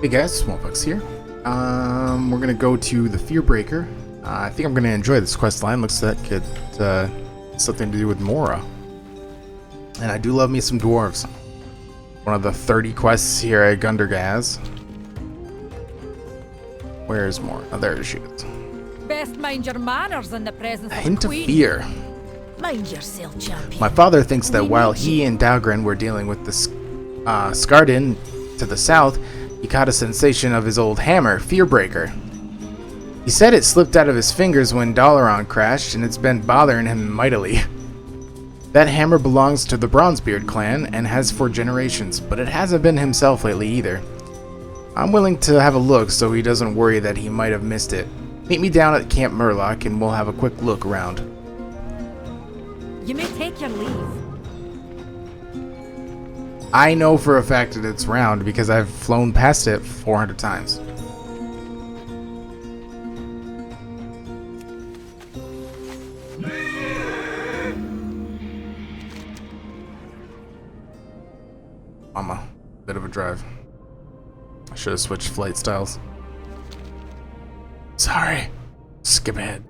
Hey guys, Smallbucks here. We're gonna go to the Fearbreaker. I think I'm gonna enjoy this quest line. Looks like it something to do with Mora. And I do love me some dwarves. One of the 30 quests here at Gundergaz. Where is Mora? Oh, there she is. Best mind your manners in the presence A of hint the of queen. fear. Mind yourself, champion. My father thinks that while he and Dahlgren were dealing with the Skardin to the south, he caught a sensation of his old hammer, Fearbreaker. He said it slipped out of his fingers when Dalaran crashed, and it's been bothering him mightily. That hammer belongs to the Bronzebeard clan and has for generations, but it hasn't been himself lately either. I'm willing to have a look so he doesn't worry that he might have missed it. Meet me down at Camp Murloc and we'll have a quick look around. You may take your leave. I know for a fact that it's round because I've flown past it 400 times. Mama, bit of a drive. I should have switched flight styles. Sorry. Skip ahead.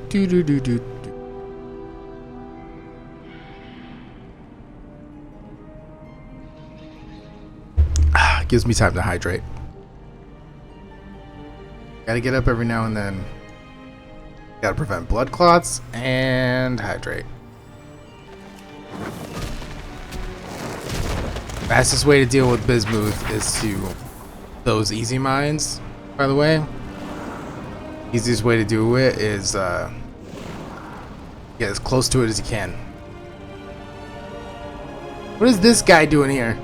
Do. Gives me time to hydrate. Gotta get up every now and then. Gotta prevent blood clots and hydrate. Fastest way to deal with bismuth is to those easy mines, by the way. Easiest way to do it is get as close to it as you can. What is this guy doing here?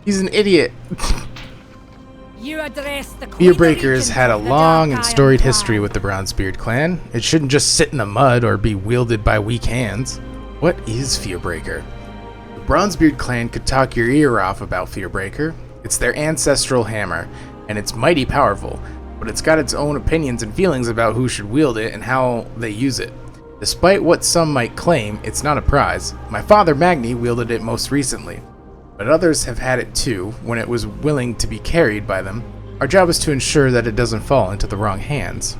He's an idiot. You address the queen. Fearbreaker's had a long and storied history with the Bronzebeard clan. It shouldn't just sit in the mud or be wielded by weak hands. What is Fearbreaker? The Bronzebeard clan could talk your ear off about Fearbreaker. It's their ancestral hammer, and it's mighty powerful, but it's got its own opinions and feelings about who should wield it and how they use it. Despite what some might claim, it's not a prize. My father Magni wielded it most recently, but others have had it too when it was willing to be carried by them. Our job is to ensure that it doesn't fall into the wrong hands.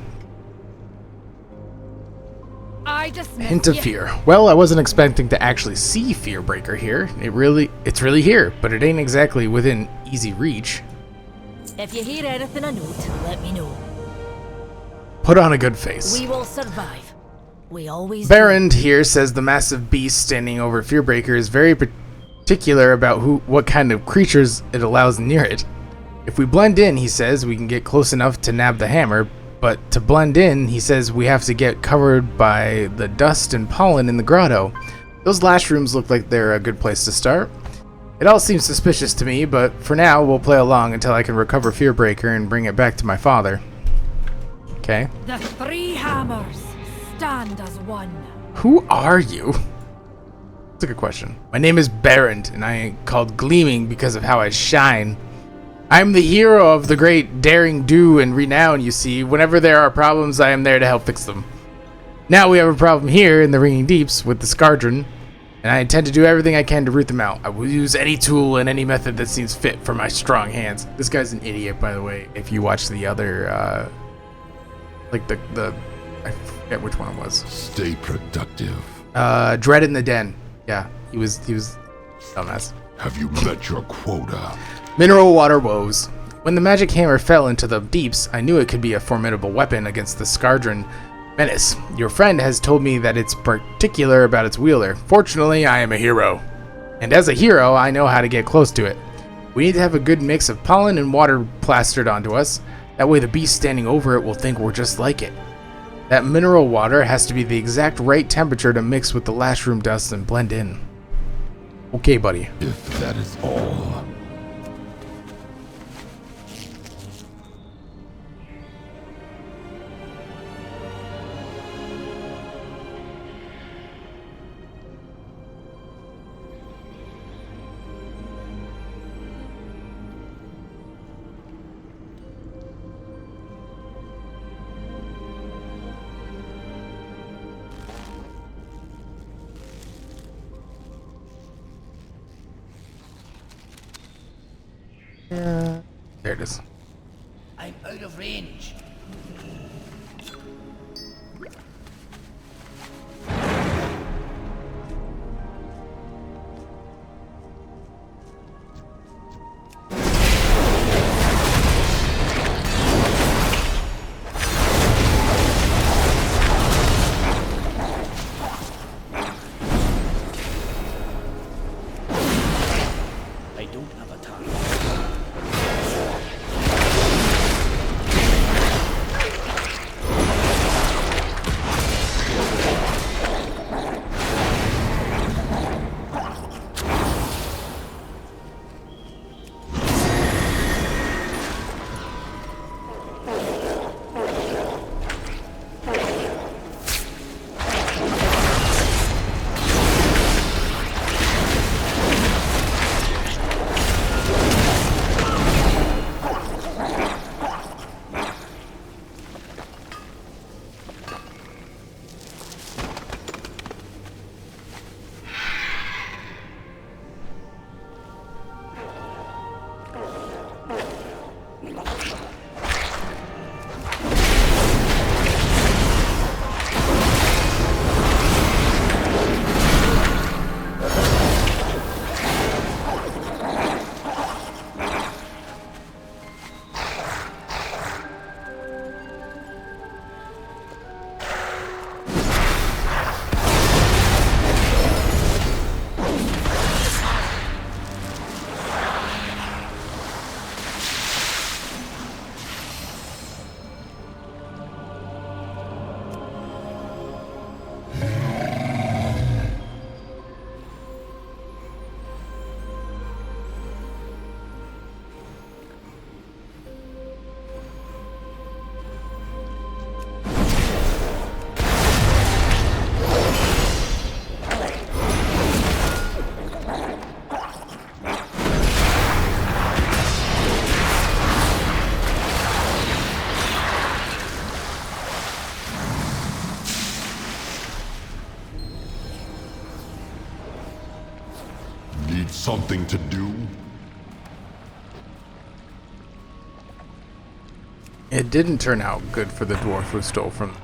I just Hint of fear. Well, I wasn't expecting to actually see Fearbreaker here. It's really here, but it ain't exactly within easy reach. If you hear anything I note, let me know. Put on a good face. We will survive. We always Barrand here says the massive beast standing over Fearbreaker is very particular about what kind of creatures it allows near it. If we blend in, he says, we can get close enough to nab the hammer, but to blend in, he says we have to get covered by the dust and pollen in the grotto. Those last rooms look like they're a good place to start. It all seems suspicious to me, but for now, we'll play along until I can recover Fearbreaker and bring it back to my father. Okay. The three hammers stand as one. Who are you? That's a good question. My name is Barrand, and I am called Gleaming because of how I shine. I'm the hero of the great daring do and renown, you see. Whenever there are problems, I am there to help fix them. Now we have a problem here in the Ringing Deeps with the Skardin, and I intend to do everything I can to root them out. I will use any tool and any method that seems fit for my strong hands. This guy's an idiot, by the way. If you watch the other, like the I forget which one it was. Stay productive. Dread in the Den. Yeah, he was dumbass. Have you met your quota? Mineral water woes. When the magic hammer fell into the deeps, I knew it could be a formidable weapon against the Skardin menace. Your friend has told me that it's particular about its wielder. Fortunately, I am a hero. And as a hero, I know how to get close to it. We need to have a good mix of pollen and water plastered onto us. That way the beast standing over it will think we're just like it. That mineral water has to be the exact right temperature to mix with the last room dust and blend in. Okay, buddy. If that is all. There it is. I'm out of range. I don't have a target. Need something to do? It didn't turn out good for the dwarf who stole from them.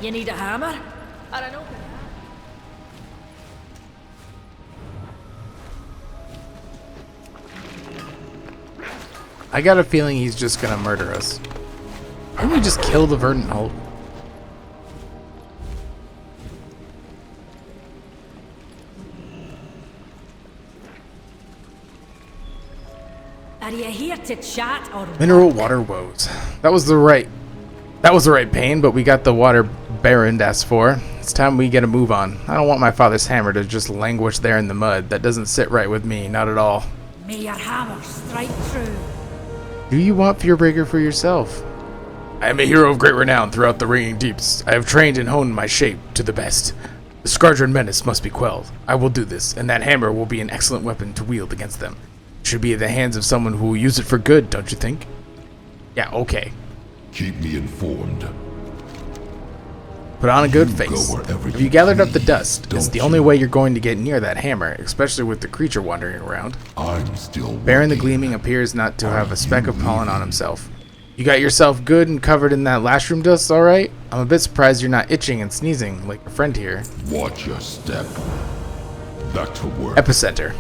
You need a hammer? Or an open I got a feeling he's just gonna murder us. Why don't we just kill the Verdant Hulk? Are you here to chat or Mineral water woes. That was the right pain, but we got the water Baron asked for. It's time we get a move on. I don't want my father's hammer to just languish there in the mud. That doesn't sit right with me, not at all. may your hammer strike true? Do you want Fearbreaker for yourself? I am a hero of great renown throughout the ringing deeps. I have trained and honed my shape to the best. The Scourge menace must be quelled. I will do this, and that hammer will be an excellent weapon to wield against them. It should be in the hands of someone who will use it for good, don't you think? Yeah, okay. Keep me informed. Put on a good You face. go wherever If you you gathered up the please, dust, it's don't the only you? way you're going to get near that hammer, especially with the creature wandering around. I'm still Baron the working. Gleaming appears not to have a speck of pollen on himself. You got yourself good and covered in that lashroom dust, alright? I'm a bit surprised you're not itching and sneezing like your friend here. Watch your step. Back to work. Epicenter.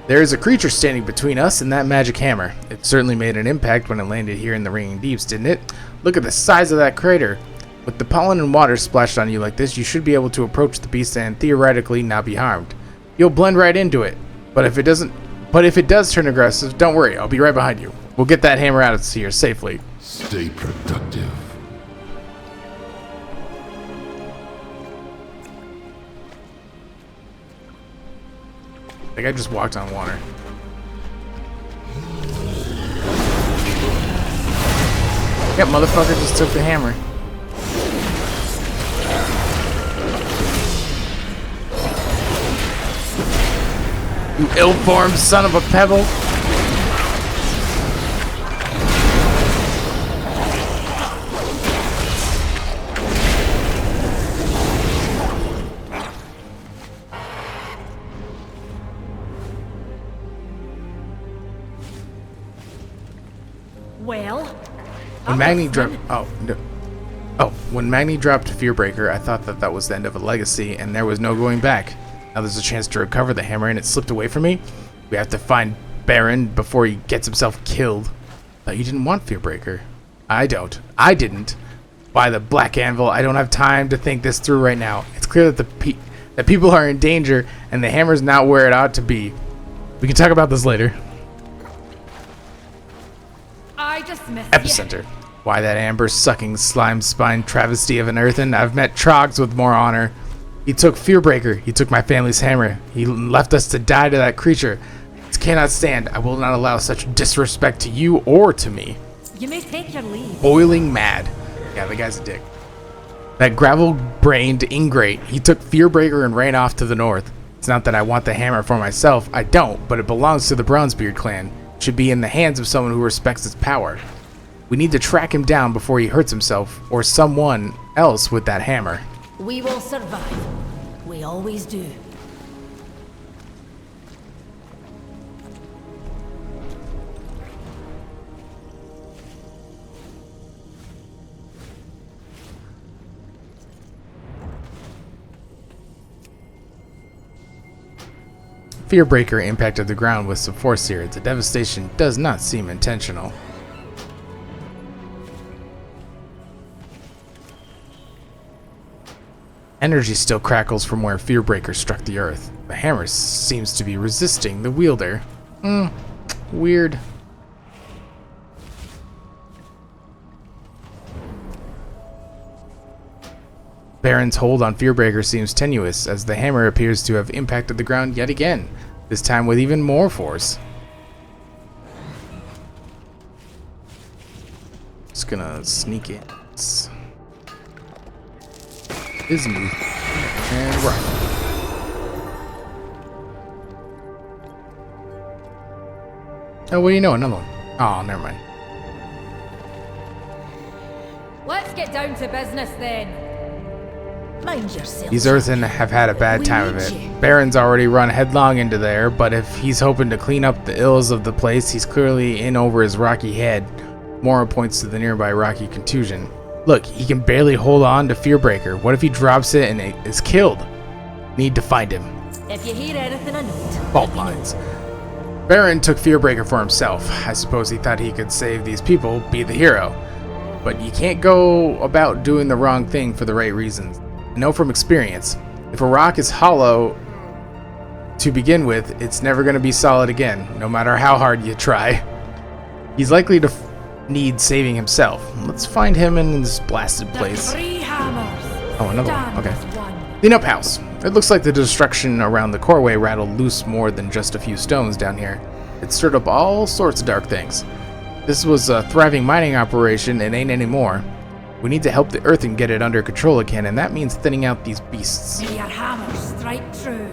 There is a creature standing between us and that magic hammer. It certainly made an impact when it landed here in the ringing deeps, didn't it? Look at the size of that crater. With the pollen and water splashed on you like this, you should be able to approach the beast and theoretically not be harmed. You'll blend right into it. But if it does turn aggressive, don't worry, I'll be right behind you. We'll get that hammer out of here safely. Stay productive. Like I just walked on water. Yep, motherfucker just took the hammer. You ill-formed son of a pebble. Well, When Magni dropped, when Magni dropped Fearbreaker, I thought that was the end of a legacy, and there was no going back. Now there's a chance to recover the hammer, and it slipped away from me. We have to find Baron before he gets himself killed. But you didn't want Fearbreaker. I didn't. By the Black Anvil, I don't have time to think this through right now. It's clear that that people are in danger, and the hammer's not where it ought to be. We can talk about this later. I just missed Epicenter. Why that amber-sucking, slime-spined travesty of an earthen? I've met Trogs with more honor. He took Fearbreaker. He took my family's hammer. He left us to die to that creature. It cannot stand. I will not allow such disrespect to you or to me. You may take your leave. Boiling mad. Yeah, the guy's a dick. That gravel-brained ingrate. He took Fearbreaker and ran off to the north. It's not that I want the hammer for myself. I don't, but it belongs to the Bronzebeard clan. It should be in the hands of someone who respects its power. We need to track him down before he hurts himself, or someone else with that hammer. We will survive. We always do. Fearbreaker impacted the ground with some force here. The devastation does not seem intentional. Energy still crackles from where Fearbreaker struck the earth. The hammer seems to be resisting the wielder. Weird. Baron's hold on Fearbreaker seems tenuous, as the hammer appears to have impacted the ground yet again, this time with even more force. Just gonna sneak in. His move. And right. Oh, what do you know? Another one. Oh, never mind. Let's get down to business then. Mind yourself. These earthen have had a bad time of it. Baron's already run headlong into there, but if he's hoping to clean up the ills of the place, he's clearly in over his rocky head. Mora points to the nearby rocky contusion. Look, he can barely hold on to Fearbreaker. What if he drops it and it is killed? Need to find him. If you hear anything, I know. Fault lines. Baron took Fearbreaker for himself. I suppose he thought he could save these people, be the hero. But you can't go about doing the wrong thing for the right reasons. I know from experience, if a rock is hollow to begin with, it's never going to be solid again, no matter how hard you try. He's likely to need saving himself. Let's find him in this blasted place. Oh, another one. Okay. Clean up house. It looks like the destruction around the coreway rattled loose more than just a few stones down here. It stirred up all sorts of dark things. This was a thriving mining operation, it ain't anymore. We need to help the earth and get it under control again, and that means thinning out these beasts. May your hammer strike true.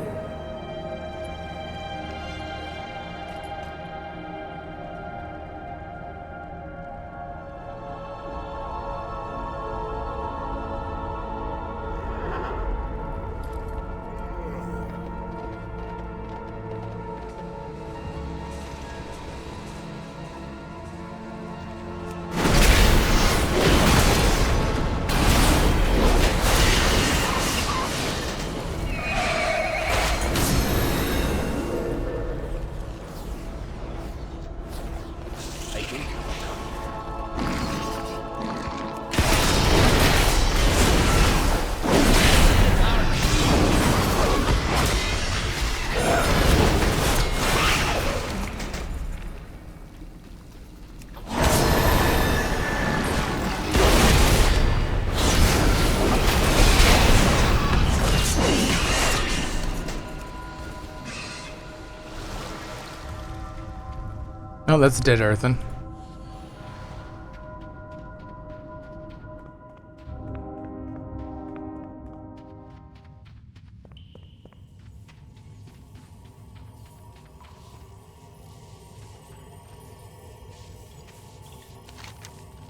Oh, that's dead earthen.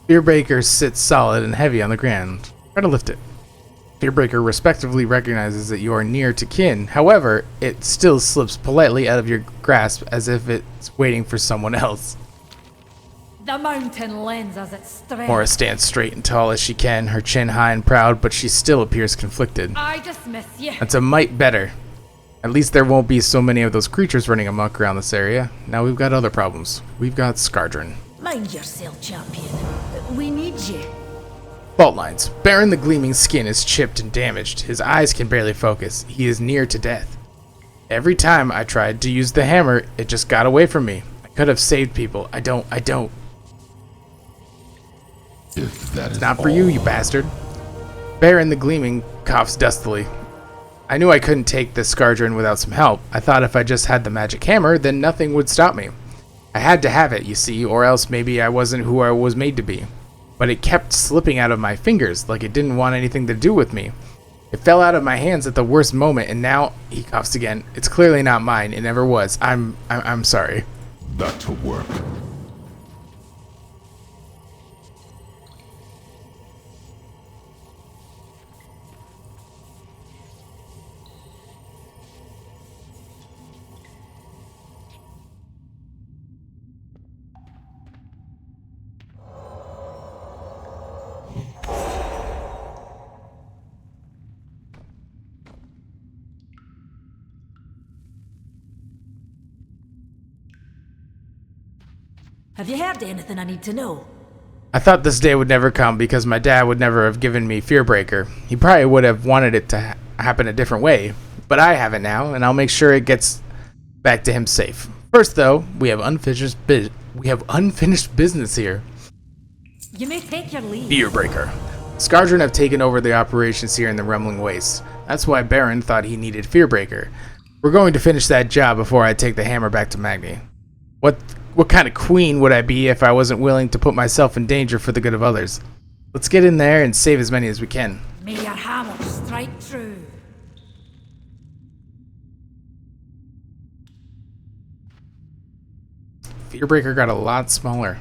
Fearbreaker sits solid and heavy on the ground. Try to lift it. Fearbreaker respectively recognizes that you are near to kin. However, it still slips politely out of your grasp as if it's waiting for someone else. The mountain lends us its strength. Mora stands straight and tall as she can, her chin high and proud, but she still appears conflicted. I just miss you. That's a mite better. At least there won't be so many of those creatures running amok around this area. Now we've got other problems. We've got Sojourner. Mind yourself, champion. We need you. Fault lines. Baron the Gleaming Skin is chipped and damaged. His eyes can barely focus. He is near to death. Every time I tried to use the hammer, it just got away from me. I could have saved people. I don't. If that is Not for you, you bastard. Baron the Gleaming coughs dustily. I knew I couldn't take this Sojourner without some help. I thought if I just had the magic hammer, then nothing would stop me. I had to have it, you see, or else maybe I wasn't who I was made to be. But it kept slipping out of my fingers, like it didn't want anything to do with me. It fell out of my hands at the worst moment, and now, he coughs again, it's clearly not mine, it never was. I'm sorry. Back to work. Have you heard anything I need to know? I thought this day would never come because my dad would never have given me Fearbreaker. He probably would have wanted it to happen a different way. But I have it now, and I'll make sure it gets back to him safe. First, though, we have unfinished business here. You may take your leave. Fearbreaker. Sojourner have taken over the operations here in the Rumbling Wastes. That's why Baron thought he needed Fearbreaker. We're going to finish that job before I take the hammer back to Magni. What kind of queen would I be if I wasn't willing to put myself in danger for the good of others? Let's get in there and save as many as we can. May your hammer strike true. Fearbreaker got a lot smaller.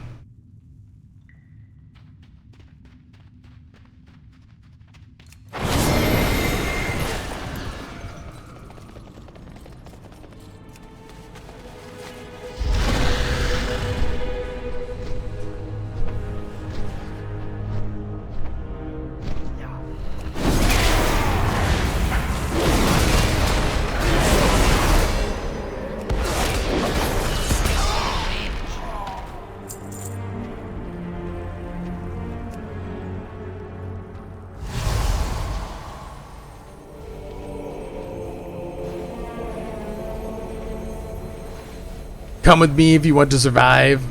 Come with me if you want to survive.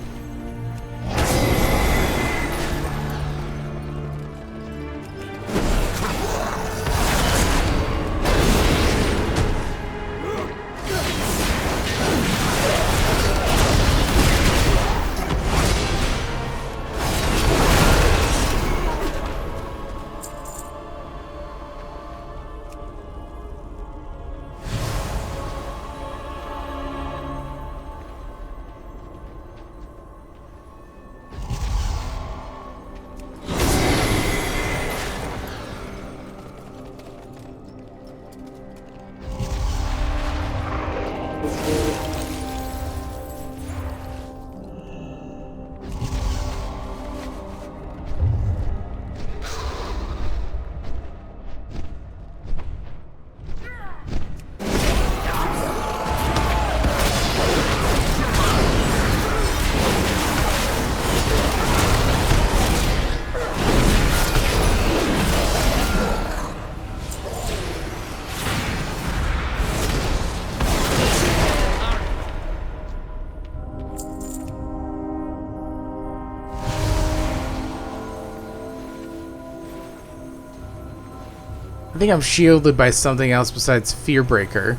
I think I'm shielded by something else besides Fearbreaker.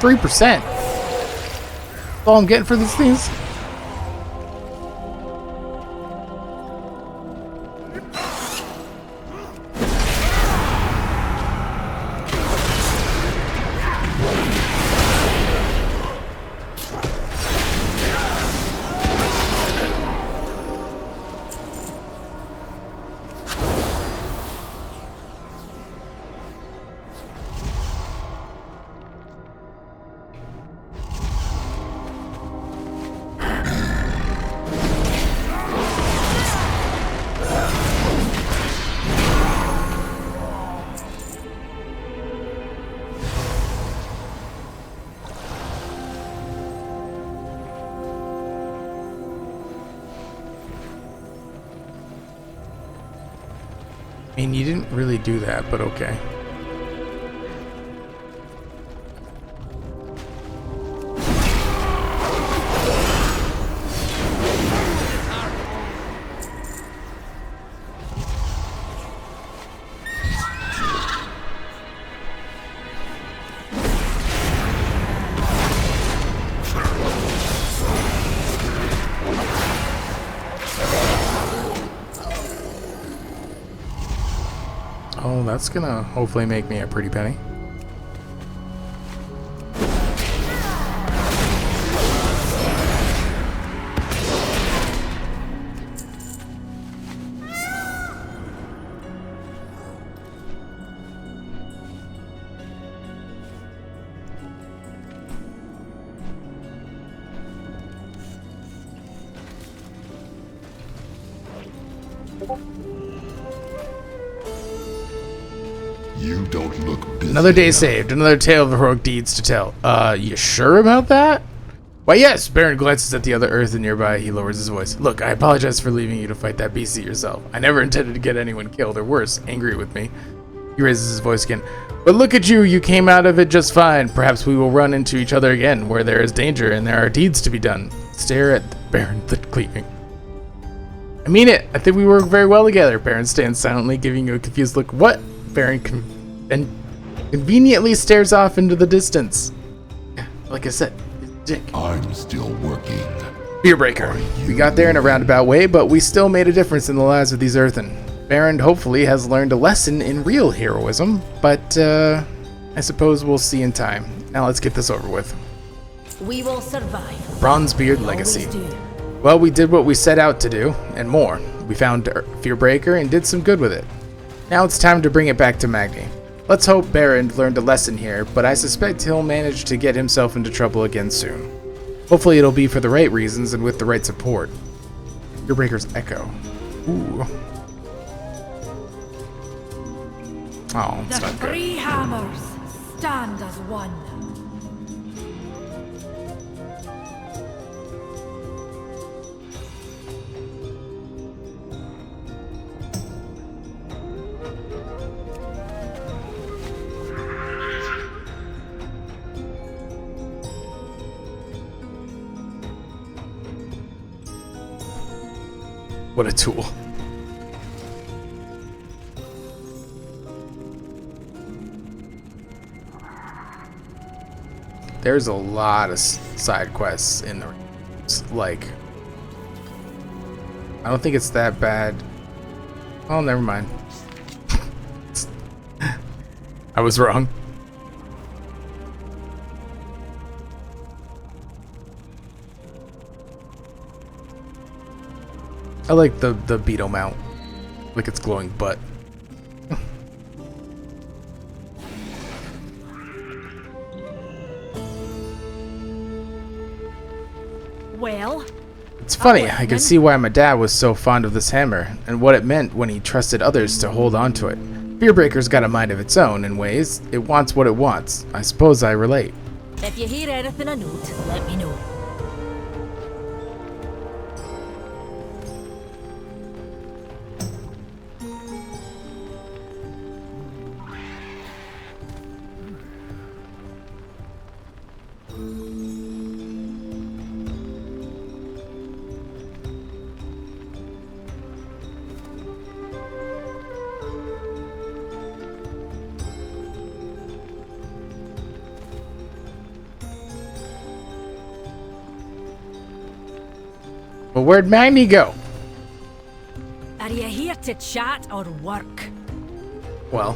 3%. That's all I'm getting for these things. I mean, you didn't really do that, but okay. Oh, that's gonna hopefully make me a pretty penny. You don't look busy. Another day saved, another tale of heroic deeds to tell. You sure about that? Why, yes. Baron glances at the other earth nearby. He lowers his voice. Look, I apologize for leaving you to fight that beastie yourself. I never intended to get anyone killed, or worse, angry with me. He raises his voice again. But look at you, you came out of it just fine. Perhaps we will run into each other again, where there is danger and there are deeds to be done. Stare at the Baron cleaving. I mean it. I think we work very well together. Baron stands silently, giving you a confused look. What? Baron conveniently stares off into the distance. Yeah, like I said, his dick. I'm still working. Fearbreaker. We got there in a roundabout way, but we still made a difference in the lives of these earthen. Baron hopefully has learned a lesson in real heroism, but I suppose we'll see in time. Now let's get this over with. We will survive. Bronzebeard Legacy. Always do. Well, we did what we set out to do, and more. We found Fearbreaker and did some good with it. Now it's time to bring it back to Magni. Let's hope Baron learned a lesson here, but I suspect he'll manage to get himself into trouble again soon. Hopefully it'll be for the right reasons and with the right support. Fearbreaker's Echo. Ooh. Oh, it's The not good. three hammers stand as one. What a tool. There's a lot of side quests in the like. I don't think it's that bad. Oh, never mind. I was wrong. I like the beetle mount, like its glowing butt. Well, It's funny, I can see why my dad was so fond of this hammer, and what it meant when he trusted others to hold on to it. Fearbreaker's got a mind of its own in ways. It wants what it wants. I suppose I relate. if you hear anything I note, let me know. Well, where'd Magni go? Are you here to chat or work? Well,